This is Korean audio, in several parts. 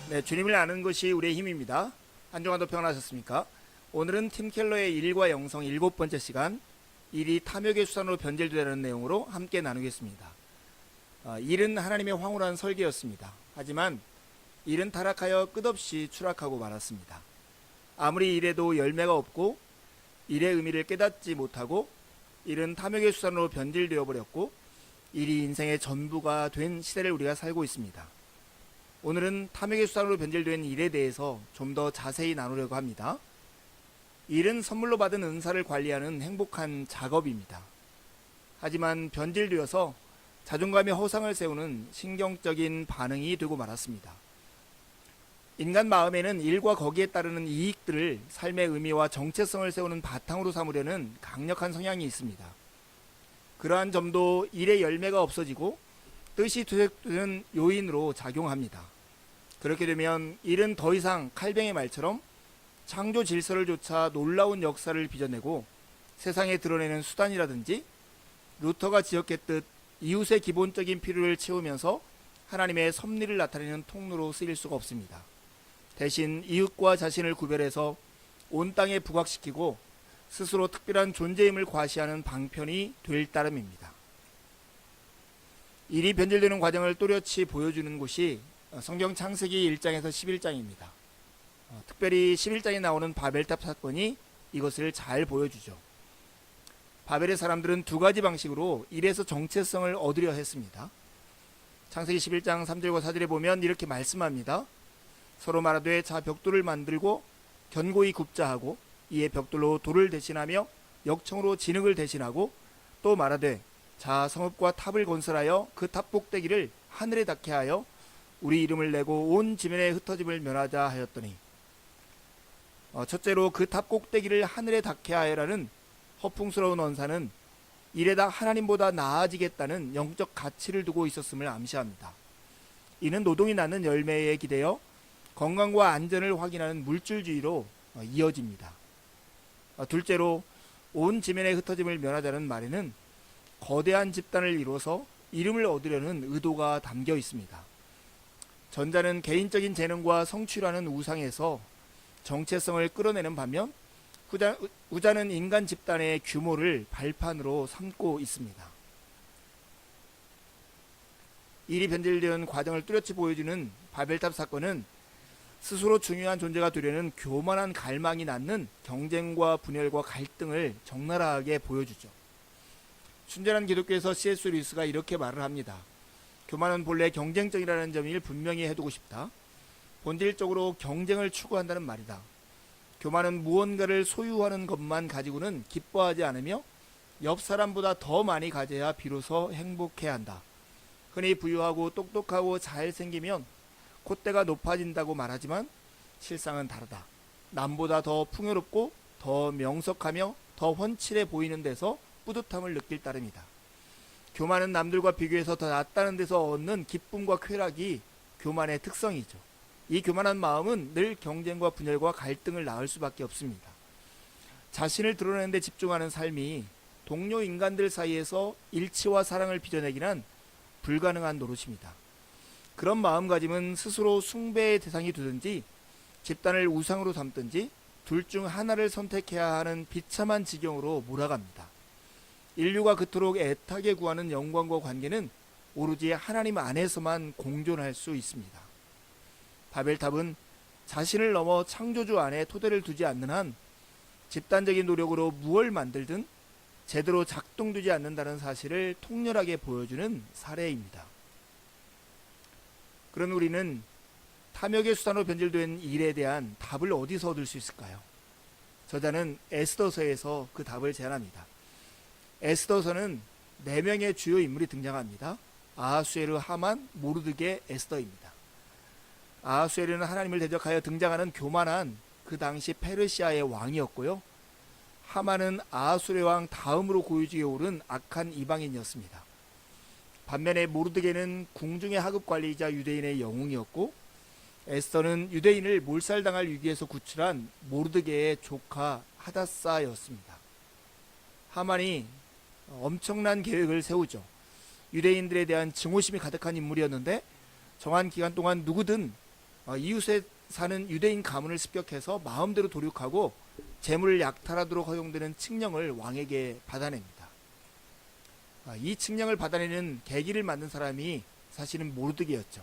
네, 주님을 아는 것이 우리의 힘입니다. 한 주간도 평안하셨습니까? 오늘은 팀 켈러의 일과 영성 7번째 시간, 일이 탐욕의 수단으로 변질되는 내용으로 함께 나누겠습니다. 일은 하나님의 황홀한 설계였습니다. 하지만 일은 타락하여 끝없이 추락하고 말았습니다. 아무리 일해도 열매가 없고 일의 의미를 깨닫지 못하고 일은 탐욕의 수단으로 변질되어 버렸고 일이 인생의 전부가 된 시대를 우리가 살고 있습니다. 오늘은 탐욕의 수단으로 변질된 일에 대해서 좀 더 자세히 나누려고 합니다. 일은 선물로 받은 은사를 관리하는 행복한 작업입니다. 하지만 변질되어서 자존감의 허상을 세우는 신경적인 반응이 되고 말았습니다. 인간 마음에는 일과 거기에 따르는 이익들을 삶의 의미와 정체성을 세우는 바탕으로 삼으려는 강력한 성향이 있습니다. 그러한 점도 일의 열매가 없어지고 뜻이 퇴색되는 요인으로 작용합니다. 그렇게 되면 일은 더 이상 칼뱅의 말처럼 창조 질서를 조차 놀라운 역사를 빚어내고 세상에 드러내는 수단이라든지 루터가 지적했듯 이웃의 기본적인 필요를 채우면서 하나님의 섭리를 나타내는 통로로 쓰일 수가 없습니다. 대신 이웃과 자신을 구별해서 온 땅에 부각시키고 스스로 특별한 존재임을 과시하는 방편이 될 따름입니다. 일이 변질되는 과정을 또렷이 보여주는 곳이 성경 창세기 1장에서 11장입니다. 특별히 11장에 나오는 바벨탑 사건이 이것을 잘 보여주죠. 바벨의 사람들은 두 가지 방식으로 일에서 정체성을 얻으려 했습니다. 창세기 11장 3절과 4절에 보면 이렇게 말씀합니다. 서로 말하되 자 벽돌을 만들고 견고히 굽자 하고 이에 벽돌로 돌을 대신하며 역청으로 진흙을 대신하고 또 말하되 자 성읍과 탑을 건설하여 그 탑 꼭대기를 하늘에 닿게 하여 우리 이름을 내고 온 지면에 흩어짐을 면하자 하였더니 첫째로 그 탑 꼭대기를 하늘에 닿게 하여라는 허풍스러운 언사는 일에다 하나님보다 나아지겠다는 영적 가치를 두고 있었음을 암시합니다. 이는 노동이 낳는 열매에 기대어 건강과 안전을 확인하는 물질주의로 이어집니다. 둘째로 온 지면에 흩어짐을 면하자는 말에는 거대한 집단을 이루어서 이름을 얻으려는 의도가 담겨 있습니다. 전자는 개인적인 재능과 성취라는 우상에서 정체성을 끌어내는 반면 후자는 인간 집단의 규모를 발판으로 삼고 있습니다. 일이 변질되는 과정을 뚜렷이 보여주는 바벨탑 사건은 스스로 중요한 존재가 되려는 교만한 갈망이 낳는 경쟁과 분열과 갈등을 적나라하게 보여주죠. 순전한 기독교에서 C.S. 루이스가 이렇게 말을 합니다. 교만은 본래 경쟁적이라는 점을 분명히 해두고 싶다. 본질적으로 경쟁을 추구한다는 말이다. 교만은 무언가를 소유하는 것만 가지고는 기뻐하지 않으며 옆 사람보다 더 많이 가져야 비로소 행복해야 한다. 흔히 부유하고 똑똑하고 잘생기면 콧대가 높아진다고 말하지만 실상은 다르다. 남보다 더 풍요롭고 더 명석하며 더 훤칠해 보이는 데서 뿌듯함을 느낄 따름이다. 교만은 남들과 비교해서 더 낫다는 데서 얻는 기쁨과 쾌락이 교만의 특성이죠. 이 교만한 마음은 늘 경쟁과 분열과 갈등을 낳을 수밖에 없습니다. 자신을 드러내는 데 집중하는 삶이 동료 인간들 사이에서 일치와 사랑을 빚어내기는 불가능한 노릇입니다. 그런 마음가짐은 스스로 숭배의 대상이 되든지 집단을 우상으로 삼든지 둘 중 하나를 선택해야 하는 비참한 지경으로 몰아갑니다. 인류가 그토록 애타게 구하는 영광과 관계는 오로지 하나님 안에서만 공존할 수 있습니다. 바벨탑은 자신을 넘어 창조주 안에 토대를 두지 않는 한 집단적인 노력으로 무엇을 만들든 제대로 작동되지 않는다는 사실을 통렬하게 보여주는 사례입니다. 그런 우리는 탐욕의 수단으로 변질된 일에 대한 답을 어디서 얻을 수 있을까요? 저자는 에스더서에서 그 답을 제안합니다. 에스더서는 4명의 주요 인물이 등장합니다. 아하수에르, 하만, 모르드게, 에스더입니다. 아하수에르는 하나님을 대적하여 등장하는 교만한 그 당시 페르시아의 왕이었고요. 하만은 아하수레 왕 다음으로 고위직에 오른 악한 이방인이었습니다. 반면에 모르드게는 궁중의 하급 관리이자 유대인의 영웅이었고 에스더는 유대인을 몰살당할 위기에서 구출한 모르드게의 조카 하다사였습니다. 하만이 엄청난 계획을 세우죠. 유대인들에 대한 증오심이 가득한 인물이었는데 정한 기간 동안 누구든 이웃에 사는 유대인 가문을 습격해서 마음대로 도륙하고 재물을 약탈하도록 허용되는 칙령을 왕에게 받아냅니다. 이 칙령을 받아내는 계기를 만든 사람이 사실은 모르드게였죠.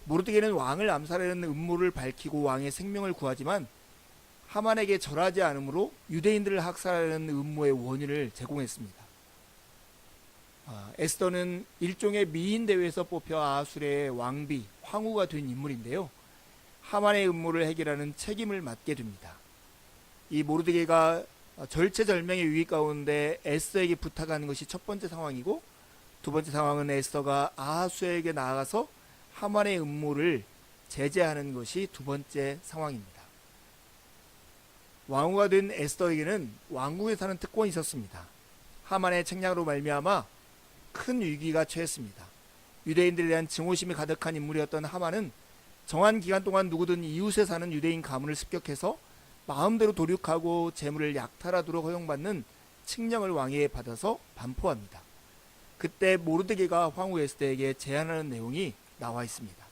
모르드게는 왕을 암살하려는 음모를 밝히고 왕의 생명을 구하지만 하만에게 절하지 않으므로 유대인들을 학살하려는 음모의 원인을 제공했습니다. 에스더는 일종의 미인 대회에서 뽑혀 아수르의 왕비, 황후가 된 인물인데요. 하만의 음모를 해결하는 책임을 맡게 됩니다. 이 모르드게가 절체절명의 위기 가운데 에스더에게 부탁하는 것이 첫 번째 상황이고, 두 번째 상황은 에스더가 아하수에게 나아가서 하만의 음모를 제재하는 것이 두 번째 상황입니다. 왕후가 된 에스더에게는 왕궁에 사는 특권이 있었습니다. 하만의 책략으로 말미암아 큰 위기가 처했습니다. 유대인들에 대한 증오심이 가득한 인물이었던 하만은 정한 기간 동안 누구든 이웃에 사는 유대인 가문을 습격해서 마음대로 도륙하고 재물을 약탈하도록 허용받는 칙령을 왕에게 받아서 반포합니다. 그때 모르드게가 황후 에스더에게 제안하는 내용이 나와 있습니다.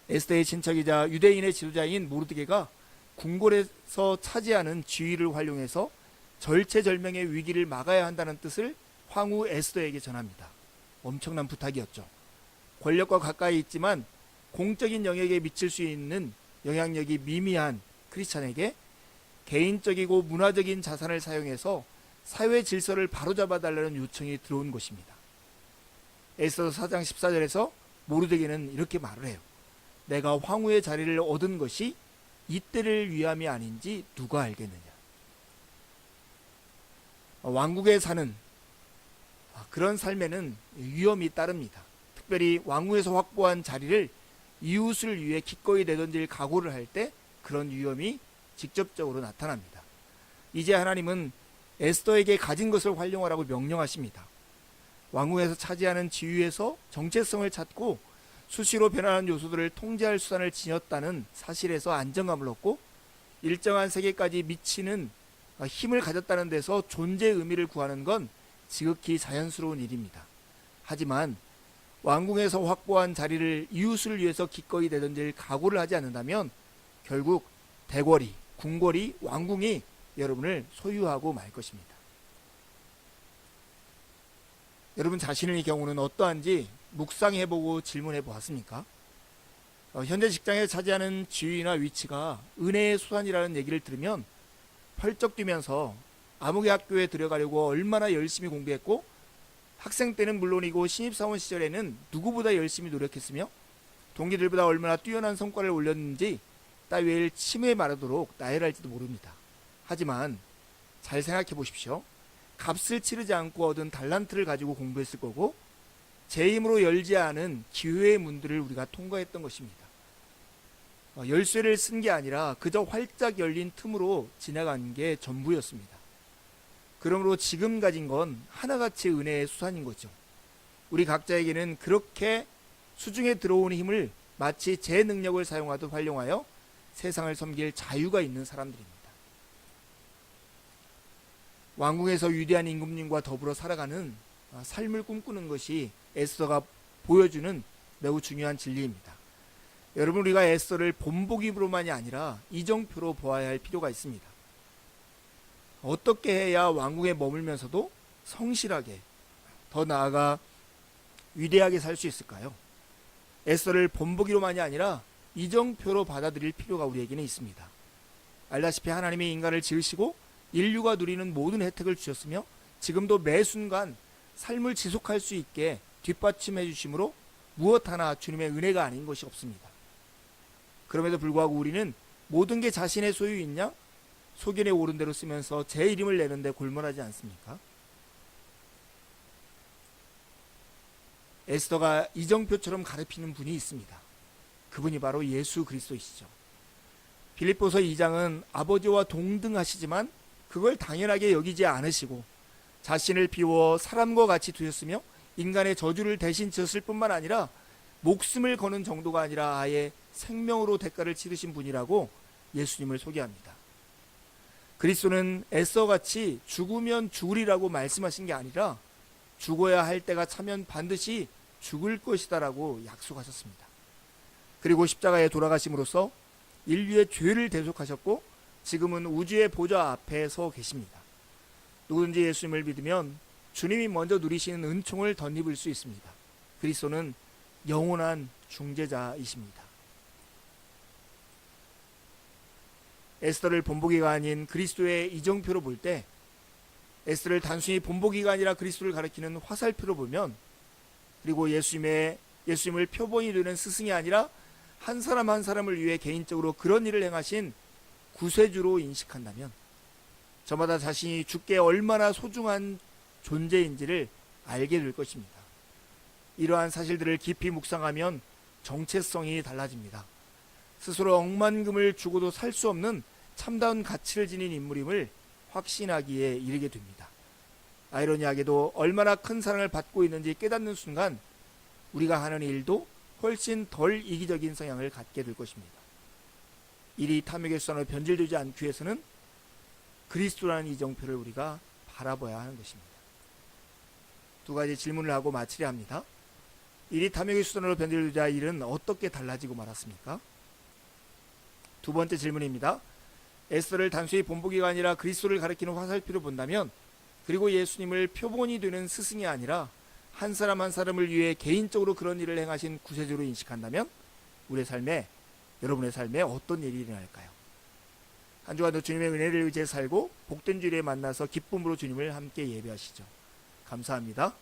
에스더의 친척이자 유대인의 지도자인 모르드게가 궁궐에서 차지하는 지위를 활용해서 절체절명의 위기를 막아야 한다는 뜻을 황후 에스더에게 전합니다. 엄청난 부탁이었죠. 권력과 가까이 있지만 공적인 영역에 미칠 수 있는 영향력이 미미한 크리스찬에게 개인적이고 문화적인 자산을 사용해서 사회 질서를 바로잡아 달라는 요청이 들어온 것입니다. 에스더 4장 14절에서 모르드게는 이렇게 말을 해요. 내가 황후의 자리를 얻은 것이 이때를 위함이 아닌지 누가 알겠느냐. 왕국에 사는 그런 삶에는 위험이 따릅니다. 특별히 왕후에서 확보한 자리를 이웃을 위해 기꺼이 내던질 각오를 할 때 그런 위험이 직접적으로 나타납니다. 이제 하나님은 에스더에게 가진 것을 활용하라고 명령하십니다. 왕궁에서 차지하는 지위에서 정체성을 찾고 수시로 변하는 요소들을 통제할 수단을 지녔다는 사실에서 안정감을 얻고 일정한 세계까지 미치는 힘을 가졌다는 데서 존재의 의미를 구하는 건 지극히 자연스러운 일입니다. 하지만 왕궁에서 확보한 자리를 이웃을 위해서 기꺼이 내던질 각오를 하지 않는다면 결국 대궐이, 궁궐이, 왕궁이 여러분을 소유하고 말 것입니다. 여러분 자신의 경우는 어떠한지 묵상해보고 질문해 보았습니까? 현재 직장에 차지하는 지위나 위치가 은혜의 수단이라는 얘기를 들으면 펄쩍 뛰면서 아무개 학교에 들어가려고 얼마나 열심히 공부했고 학생 때는 물론이고 신입사원 시절에는 누구보다 열심히 노력했으며 동기들보다 얼마나 뛰어난 성과를 올렸는지 따위를 침에 마르도록 나열할지도 모릅니다. 하지만 잘 생각해 보십시오. 값을 치르지 않고 얻은 달란트를 가지고 공부했을 거고 제 힘으로 열지 않은 기회의 문들을 우리가 통과했던 것입니다. 열쇠를 쓴 게 아니라 그저 활짝 열린 틈으로 지나간 게 전부였습니다. 그러므로 지금 가진 건 하나같이 은혜의 수단인 거죠. 우리 각자에게는 그렇게 수중에 들어오는 힘을 마치 제 능력을 사용하듯 활용하여 세상을 섬길 자유가 있는 사람들입니다. 왕궁에서 위대한 임금님과 더불어 살아가는 삶을 꿈꾸는 것이 에스더가 보여주는 매우 중요한 진리입니다. 여러분 우리가 에스더를 본보기로만이 아니라 이정표로 보아야 할 필요가 있습니다. 어떻게 해야 왕궁에 머물면서도 성실하게 더 나아가 위대하게 살 수 있을까요? 에스더를 본보기로만이 아니라 이정표로 받아들일 필요가 우리에게는 있습니다. 알다시피 하나님이 인간을 지으시고 인류가 누리는 모든 혜택을 주셨으며 지금도 매 순간 삶을 지속할 수 있게 뒷받침해 주심으로 무엇 하나 주님의 은혜가 아닌 것이 없습니다. 그럼에도 불구하고 우리는 모든 게 자신의 소유있냐? 소견에 오른 대로 쓰면서 제 이름을 내는데 골몰하지 않습니까? 에스더가 이정표처럼 가르치는 분이 있습니다. 그분이 바로 예수 그리스도이시죠. 빌립보서 2장은 아버지와 동등하시지만 그걸 당연하게 여기지 않으시고 자신을 비워 사람과 같이 두셨으며 인간의 저주를 대신 지었을 뿐만 아니라 목숨을 거는 정도가 아니라 아예 생명으로 대가를 치르신 분이라고 예수님을 소개합니다. 그리스도는 에서같이 죽으면 죽으리라고 말씀하신 게 아니라 죽어야 할 때가 차면 반드시 죽을 것이다라고 약속하셨습니다. 그리고 십자가에 돌아가심으로써 인류의 죄를 대속하셨고 지금은 우주의 보좌 앞에 서 계십니다. 누구든지 예수님을 믿으면 주님이 먼저 누리시는 은총을 덧입을 수 있습니다. 그리스도는 영원한 중재자이십니다. 에스더를 본보기가 아닌 그리스도의 이정표로 볼 때 에스더를 단순히 본보기가 아니라 그리스도를 가리키는 화살표로 보면, 그리고 예수님을 표본이 되는 스승이 아니라 한 사람 한 사람을 위해 개인적으로 그런 일을 행하신 구세주로 인식한다면 저마다 자신이 주께 얼마나 소중한 존재인지를 알게 될 것입니다. 이러한 사실들을 깊이 묵상하면 정체성이 달라집니다. 스스로 억만금을 주고도 살 수 없는 참다운 가치를 지닌 인물임을 확신하기에 이르게 됩니다. 아이러니하게도 얼마나 큰 사랑을 받고 있는지 깨닫는 순간 우리가 하는 일도 훨씬 덜 이기적인 성향을 갖게 될 것입니다. 일이 탐욕의 수단으로 변질되지 않기 위해서는 그리스도라는 이정표를 우리가 바라봐야 하는 것입니다. 두 가지 질문을 하고 마치려 합니다. 일이 탐욕의 수단으로 변질되자 일은 어떻게 달라지고 말았습니까? 두 번째 질문입니다. 에스더를 단순히 본보기가 아니라 그리스도를 가리키는 화살표로 본다면, 그리고 예수님을 표본이 되는 스승이 아니라 한 사람 한 사람을 위해 개인적으로 그런 일을 행하신 구세주로 인식한다면 여러분의 삶에 어떤 일이 일어날까요? 한 주간도 주님의 은혜를 의지해 살고 복된 주일에 만나서 기쁨으로 주님을 함께 예배하시죠. 감사합니다.